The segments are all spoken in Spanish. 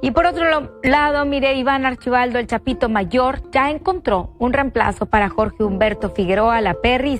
Y por otro lado, mire, Iván Archibaldo, el Chapito Mayor, ya encontró un reemplazo para Jorge Humberto Figueroa La Perris,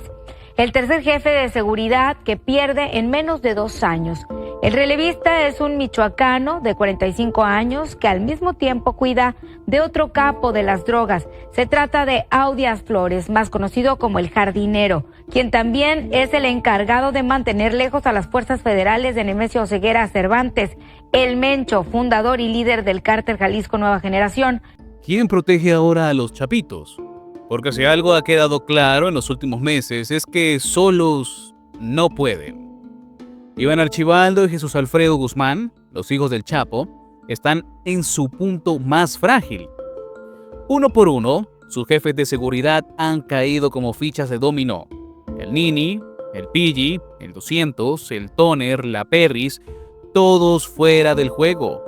el tercer jefe de seguridad que pierde en menos de 2 años. El relevista es un michoacano de 45 años que al mismo tiempo cuida de otro capo de las drogas. Se trata de Audias Flores, más conocido como el Jardinero, quien también es el encargado de mantener lejos a las fuerzas federales de Nemesio Ceguera Cervantes, el Mencho, fundador y líder del cártel Jalisco Nueva Generación. ¿Quién protege ahora a los chapitos? Porque si algo ha quedado claro en los últimos meses es que solos no pueden. Iván Archibaldo y Jesús Alfredo Guzmán, los hijos del Chapo, están en su punto más frágil. Uno por uno, sus jefes de seguridad han caído como fichas de dominó. El Nini, el Pilli, el 200, el Toner, la Perris, todos fuera del juego.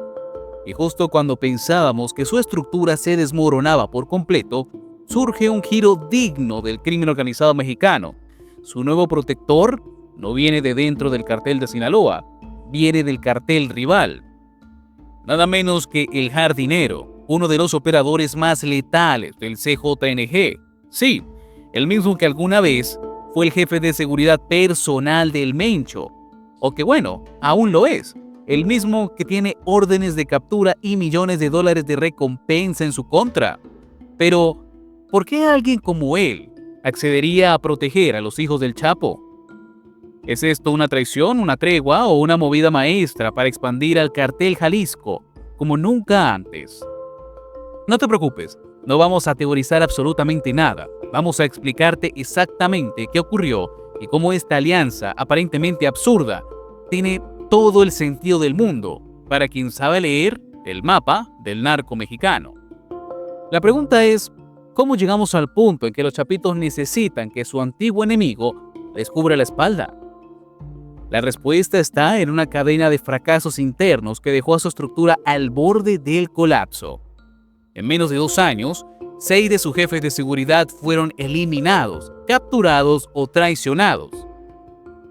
Y justo cuando pensábamos que su estructura se desmoronaba por completo, surge un giro digno del crimen organizado mexicano. Su nuevo protector no viene de dentro del cartel de Sinaloa, viene del cartel rival. Nada menos que el Jardinero, uno de los operadores más letales del CJNG. Sí, el mismo que alguna vez fue el jefe de seguridad personal del Mencho. O que bueno, aún lo es. El mismo que tiene órdenes de captura y millones de dólares de recompensa en su contra. Pero, ¿por qué alguien como él accedería a proteger a los hijos del Chapo? ¿Es esto una traición, una tregua o una movida maestra para expandir al cartel Jalisco como nunca antes? No te preocupes, no vamos a teorizar absolutamente nada. Vamos a explicarte exactamente qué ocurrió y cómo esta alianza aparentemente absurda tiene todo el sentido del mundo para quien sabe leer el mapa del narco mexicano. La pregunta es, ¿cómo llegamos al punto en que los chapitos necesitan que su antiguo enemigo les cubra la espalda? La respuesta está en una cadena de fracasos internos que dejó a su estructura al borde del colapso. En menos de 2 años, 6 de sus jefes de seguridad fueron eliminados, capturados o traicionados.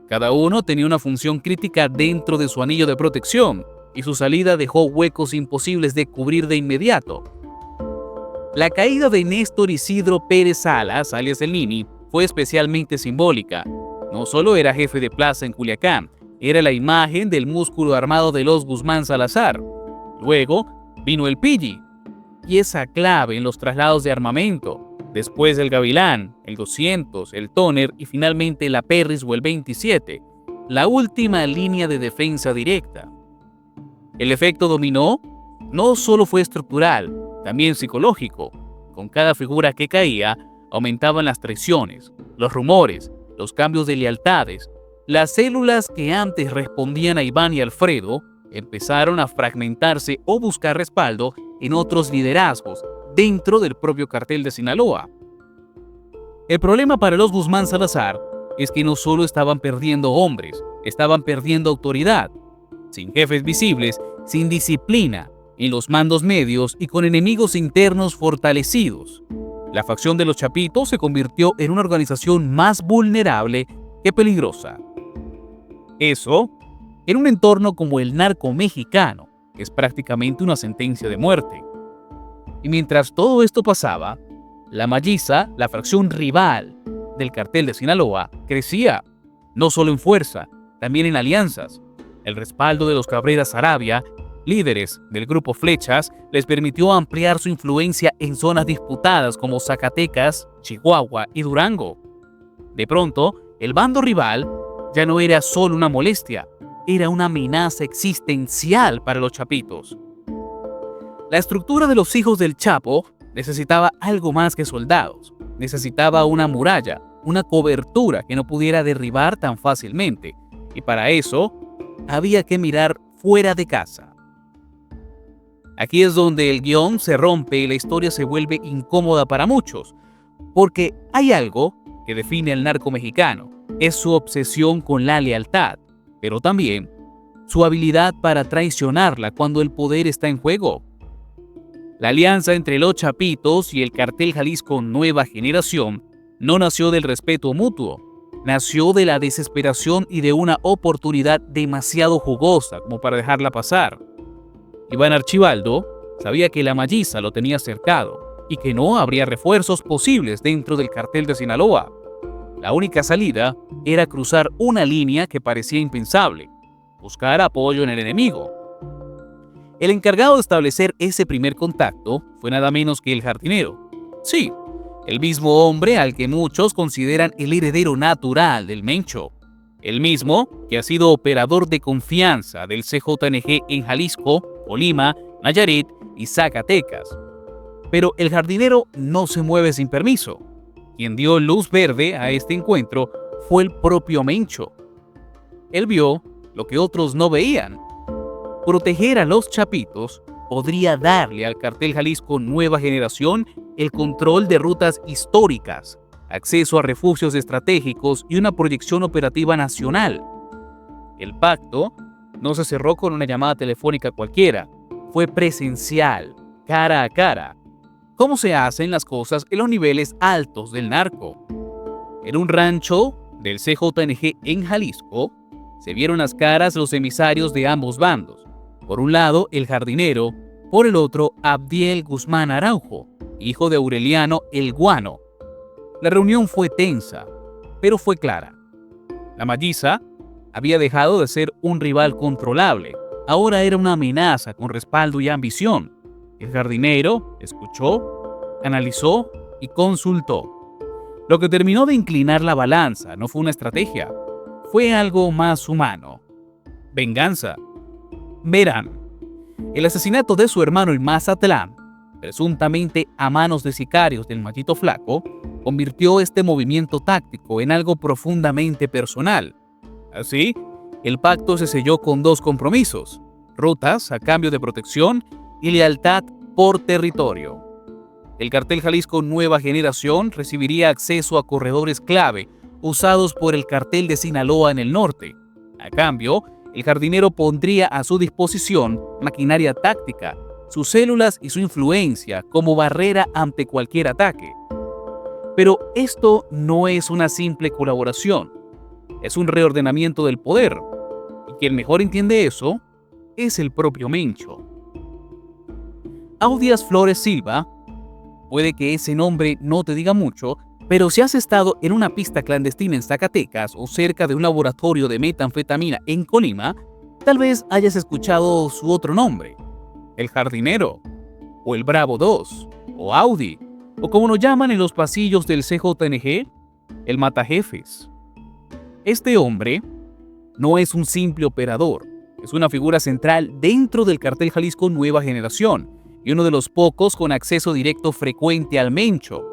Cada uno tenía una función crítica dentro de su anillo de protección, y su salida dejó huecos imposibles de cubrir de inmediato. La caída de Néstor Isidro Pérez Salas, alias el Nini, fue especialmente simbólica. No solo era jefe de plaza en Culiacán, era la imagen del músculo armado de los Guzmán Salazar. Luego vino el Pilli, pieza clave en los traslados de armamento. Después el Gavilán, el 200, el Toner y finalmente la Perris o el 27, la última línea de defensa directa. El efecto dominó no solo fue estructural, también psicológico. Con cada figura que caía, aumentaban las traiciones, los rumores, los cambios de lealtades. Las células que antes respondían a Iván y Alfredo empezaron a fragmentarse o buscar respaldo en otros liderazgos dentro del propio cartel de Sinaloa. El problema para los Guzmán Salazar es que no solo estaban perdiendo hombres, estaban perdiendo autoridad, sin jefes visibles, sin disciplina, en los mandos medios y con enemigos internos fortalecidos. La facción de los Chapitos se convirtió en una organización más vulnerable que peligrosa. Eso, en un entorno como el narco mexicano, que es prácticamente una sentencia de muerte. Y mientras todo esto pasaba, la Malliza, la fracción rival del cartel de Sinaloa, crecía, no solo en fuerza, también en alianzas. El respaldo de los Cabrera Sarabia, líderes del grupo Flechas, les permitió ampliar su influencia en zonas disputadas como Zacatecas, Chihuahua y Durango. De pronto, el bando rival ya no era solo una molestia, era una amenaza existencial para los Chapitos. La estructura de los hijos del Chapo necesitaba algo más que soldados, necesitaba una muralla, una cobertura que no pudiera derribar tan fácilmente, y para eso había que mirar fuera de casa. Aquí es donde el guión se rompe y la historia se vuelve incómoda para muchos, porque hay algo que define al narco mexicano, es su obsesión con la lealtad, pero también su habilidad para traicionarla cuando el poder está en juego. La alianza entre los Chapitos y el cartel Jalisco Nueva Generación no nació del respeto mutuo, nació de la desesperación y de una oportunidad demasiado jugosa como para dejarla pasar. Iván Archibaldo sabía que la Malliza lo tenía cercado y que no habría refuerzos posibles dentro del cartel de Sinaloa. La única salida era cruzar una línea que parecía impensable: buscar apoyo en el enemigo. El encargado de establecer ese primer contacto fue nada menos que el jardinero. Sí, el mismo hombre al que muchos consideran el heredero natural del Mencho. El mismo que ha sido operador de confianza del CJNG en Jalisco, Colima, Nayarit y Zacatecas. Pero el jardinero no se mueve sin permiso. Quien dio luz verde a este encuentro fue el propio Mencho. Él vio lo que otros no veían. Proteger a los chapitos podría darle al cartel Jalisco Nueva Generación el control de rutas históricas, acceso a refugios estratégicos y una proyección operativa nacional. El pacto no se cerró con una llamada telefónica cualquiera, fue presencial, cara a cara. ¿Cómo se hacen las cosas en los niveles altos del narco? En un rancho del CJNG en Jalisco, se vieron las caras los emisarios de ambos bandos. Por un lado, el jardinero, por el otro, Abdiel Guzmán Araujo, hijo de Aureliano el Guano. La reunión fue tensa, pero fue clara. La Malliza había dejado de ser un rival controlable. Ahora era una amenaza con respaldo y ambición. El jardinero escuchó, analizó y consultó. Lo que terminó de inclinar la balanza no fue una estrategia, fue algo más humano: venganza. Verán, el asesinato de su hermano en Mazatlán, presuntamente a manos de sicarios del Mallito Flaco, convirtió este movimiento táctico en algo profundamente personal. Así, el pacto se selló con dos compromisos: rutas a cambio de protección y lealtad por territorio. El cartel Jalisco Nueva Generación recibiría acceso a corredores clave usados por el cartel de Sinaloa en el norte. A cambio, el jardinero pondría a su disposición maquinaria táctica, sus células y su influencia como barrera ante cualquier ataque. Pero esto no es una simple colaboración, es un reordenamiento del poder. Y quien mejor entiende eso es el propio Mencho. Audias Flores Silva, puede que ese nombre no te diga mucho, pero si has estado en una pista clandestina en Zacatecas o cerca de un laboratorio de metanfetamina en Colima, tal vez hayas escuchado su otro nombre: el jardinero, o el Bravo 2, o Audi, o como lo llaman en los pasillos del CJNG, el Matajefes. Este hombre no es un simple operador, es una figura central dentro del cartel Jalisco Nueva Generación y uno de los pocos con acceso directo frecuente al Mencho.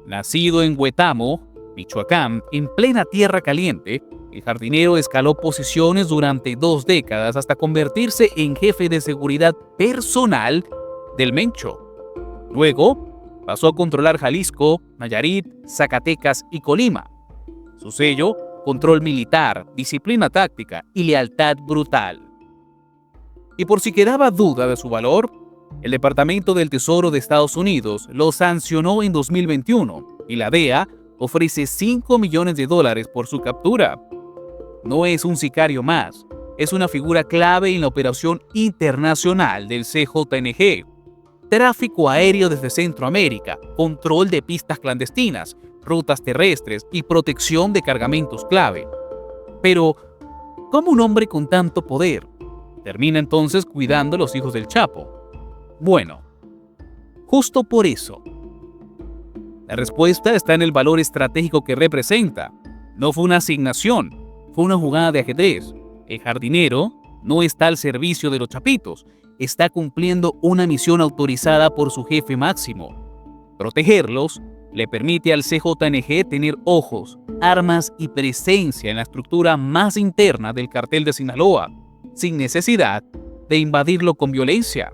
Nacido en Huetamo, Michoacán, en plena tierra caliente, el jardinero escaló posiciones durante 2 décadas hasta convertirse en jefe de seguridad personal del Mencho. Luego, pasó a controlar Jalisco, Nayarit, Zacatecas y Colima. Su sello: control militar, disciplina táctica y lealtad brutal. Y por si quedaba duda de su valor, el Departamento del Tesoro de Estados Unidos lo sancionó en 2021 y la DEA ofrece $5 millones por su captura. No es un sicario más, es una figura clave en la operación internacional del CJNG. Tráfico aéreo desde Centroamérica, control de pistas clandestinas, rutas terrestres y protección de cargamentos clave. Pero, ¿cómo un hombre con tanto poder termina entonces cuidando a los hijos del Chapo? Bueno, justo por eso. La respuesta está en el valor estratégico que representa. No fue una asignación, fue una jugada de ajedrez. El jardinero no está al servicio de los chapitos, está cumpliendo una misión autorizada por su jefe máximo. Protegerlos le permite al CJNG tener ojos, armas y presencia en la estructura más interna del cartel de Sinaloa, sin necesidad de invadirlo con violencia.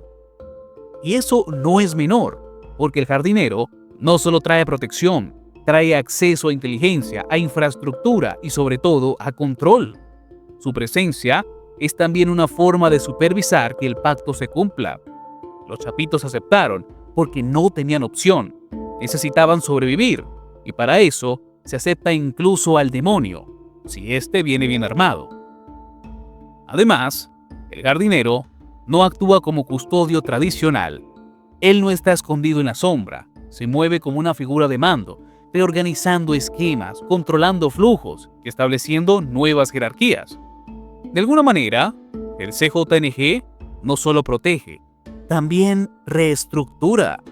Y eso no es menor, porque el jardinero no solo trae protección, trae acceso a inteligencia, a infraestructura y sobre todo a control. Su presencia es también una forma de supervisar que el pacto se cumpla. Los chapitos aceptaron porque no tenían opción, necesitaban sobrevivir, y para eso se acepta incluso al demonio, si éste viene bien armado. Además, el jardinero no actúa como custodio tradicional. Él no está escondido en la sombra, se mueve como una figura de mando, reorganizando esquemas, controlando flujos, estableciendo nuevas jerarquías. De alguna manera, el CJNG no solo protege, también reestructura.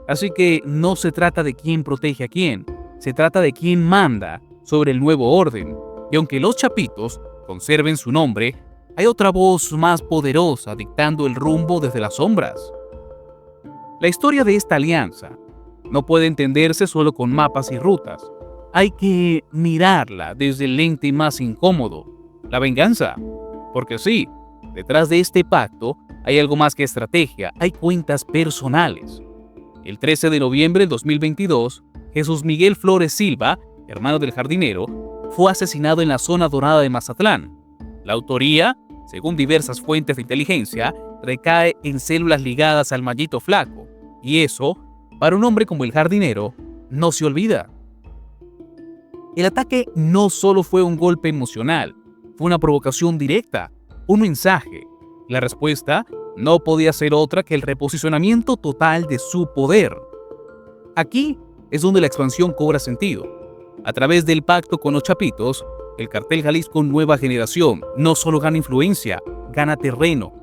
Así que no se trata de quién protege a quién, se trata de quién manda sobre el nuevo orden. Y aunque los chapitos conserven su nombre, hay otra voz más poderosa dictando el rumbo desde las sombras. La historia de esta alianza no puede entenderse solo con mapas y rutas. Hay que mirarla desde el lente más incómodo, la venganza. Porque sí, detrás de este pacto hay algo más que estrategia, hay cuentas personales. El 13 de noviembre de 2022, Jesús Miguel Flores Silva, hermano del jardinero, fue asesinado en la zona dorada de Mazatlán. La autoría, según diversas fuentes de inteligencia, recae en células ligadas al mallito flaco. Y eso, para un hombre como el jardinero, no se olvida. El ataque no solo fue un golpe emocional, fue una provocación directa, un mensaje. La respuesta no podía ser otra que el reposicionamiento total de su poder. Aquí es donde la expansión cobra sentido. A través del pacto con los chapitos, el cartel Jalisco Nueva Generación no solo gana influencia, gana terreno,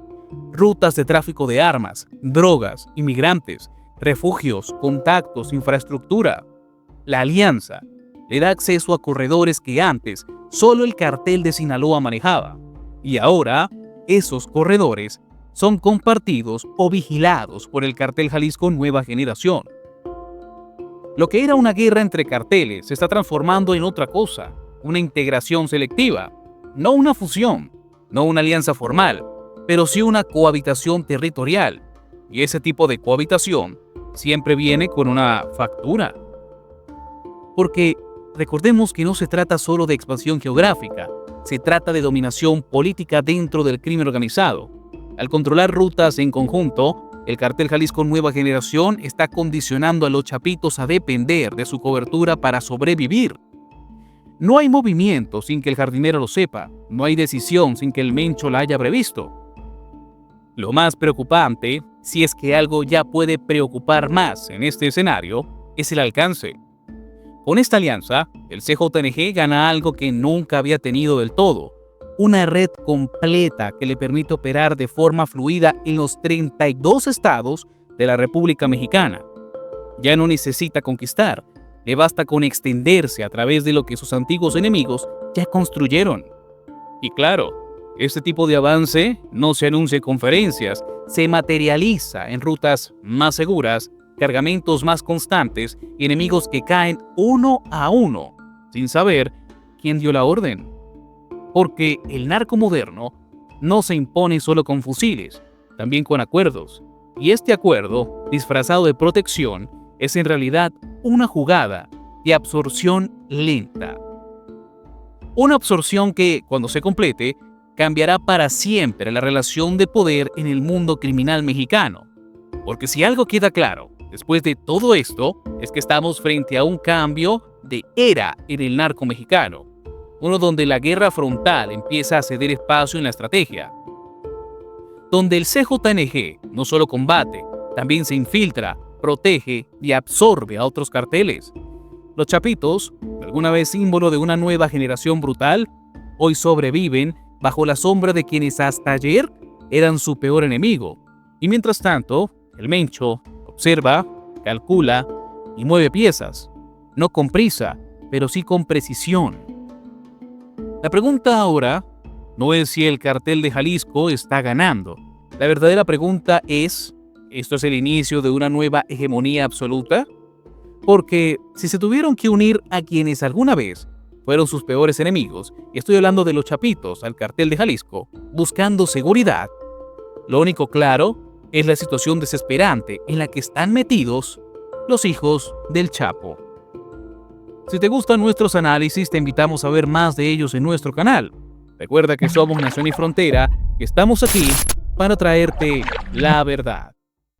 rutas de tráfico de armas, drogas, inmigrantes, refugios, contactos, infraestructura. La alianza le da acceso a corredores que antes solo el cartel de Sinaloa manejaba. Y ahora, esos corredores son compartidos o vigilados por el cartel Jalisco Nueva Generación. Lo que era una guerra entre carteles se está transformando en otra cosa, una integración selectiva, no una fusión, no una alianza formal, pero sí una cohabitación territorial. Y ese tipo de cohabitación siempre viene con una factura. Porque recordemos que no se trata solo de expansión geográfica, se trata de dominación política dentro del crimen organizado. Al controlar rutas en conjunto, el cartel Jalisco Nueva Generación está condicionando a los chapitos a depender de su cobertura para sobrevivir. No hay movimiento sin que el jardinero lo sepa, no hay decisión sin que el mencho la haya previsto. Lo más preocupante, si es que algo ya puede preocupar más en este escenario, es el alcance. Con esta alianza, el CJNG gana algo que nunca había tenido del todo: una red completa que le permite operar de forma fluida en los 32 estados de la República Mexicana. Ya no necesita conquistar, le basta con extenderse a través de lo que sus antiguos enemigos ya construyeron. Y claro, este tipo de avance no se anuncia en conferencias, se materializa en rutas más seguras, cargamentos más constantes y enemigos que caen uno a uno, sin saber quién dio la orden. Porque el narco moderno no se impone solo con fusiles, también con acuerdos. Y este acuerdo, disfrazado de protección, es en realidad una jugada de absorción lenta. Una absorción que, cuando se complete, cambiará para siempre la relación de poder en el mundo criminal mexicano. Porque si algo queda claro, después de todo esto, es que estamos frente a un cambio de era en el narco mexicano. Uno donde la guerra frontal empieza a ceder espacio en la estrategia. Donde el CJNG no solo combate, también se infiltra, protege y absorbe a otros carteles. Los chapitos, alguna vez símbolo de una nueva generación brutal, hoy sobreviven bajo la sombra de quienes hasta ayer eran su peor enemigo. Y mientras tanto, el mencho observa, calcula y mueve piezas, no con prisa, pero sí con precisión. La pregunta ahora no es si el cartel de Jalisco está ganando. La verdadera pregunta es, ¿esto es el inicio de una nueva hegemonía absoluta? Porque si se tuvieron que unir a quienes alguna vez fueron sus peores enemigos, y estoy hablando de los chapitos al cartel de Jalisco, buscando seguridad, lo único claro es la situación desesperante en la que están metidos los hijos del Chapo. Si te gustan nuestros análisis, te invitamos a ver más de ellos en nuestro canal. Recuerda que somos Nación y Frontera, que estamos aquí para traerte la verdad.